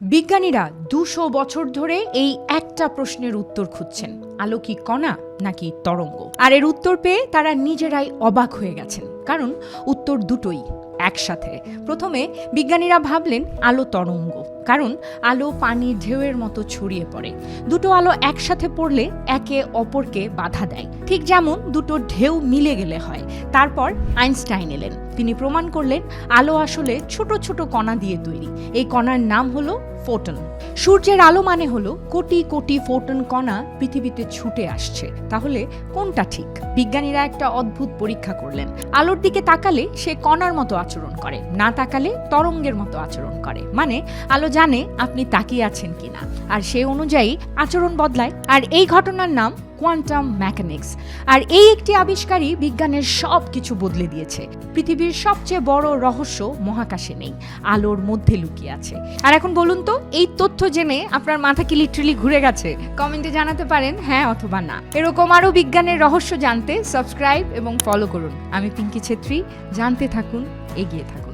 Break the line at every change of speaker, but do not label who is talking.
বিজ্ঞানীরা ২০০ বছর ধরে এই একটা প্রশ্নের উত্তর খুঁজছেন, আলো কি কণা নাকি তরঙ্গ। আর এর উত্তর পেয়ে তারা নিজেরাই অবাক হয়ে গেছেন, কারণ উত্তর দুটোই একসাথে। প্রথমে বিজ্ঞানীরা ভাবলেন আলো তরঙ্গ, কারণ আলো পানির ঢেউয়ের মতো ছড়িয়ে পড়ে। দুটো আলো একসাথে পড়লে একে অপরকে বাধা দেয়, ঠিক যেমন দুটো ঢেউ মিলে গেলে হয়। তারপর আইনস্টাইন এলেন, তিনি প্রমাণ করলেন আলো আসলে ছোট ছোট কণা দিয়ে তৈরি। এই কণার নাম হলো ফোটন। সূর্যের আলো মানে হলো কোটি কোটি ফোটন কণা পৃথিবীতে ছুটে আসছে। তাহলে কোনটা ঠিক? বিজ্ঞানীরা একটা অদ্ভুত পরীক্ষা করলেন। আলোর দিকে তাকালে সে কণার মতো আচরণ করে, না তাকালে তরঙ্গের মতো আচরণ করে। মানে আলো জানে আপনি তাকিয়ে আছেন কিনা, আর সে অনুযায়ী আচরণ বদলায়। আর এই ঘটনার নাম কোয়ান্টাম মেকানিক্স। আর এই একটি আবিষ্কারই বিজ্ঞানের সব কিছু বদলে দিয়েছে। পৃথিবীর সবচেয়ে বড় রহস্য মহাকাশে নেই, আলোর মধ্যে লুকিয়ে আছে। আর এখন বলুন তো, এই তথ্য জেনে আপনার মাথা কি লিটারালি ঘুরে গেছে? কমেন্টে জানাতে পারেন হ্যাঁ অথবা না। এরকম আরও বিজ্ঞানের রহস্য জানতে সাবস্ক্রাইব এবং ফলো করুন। আমি পিঙ্কি ছেত্রী। জানতে থাকুন, এগিয়ে থাকুন।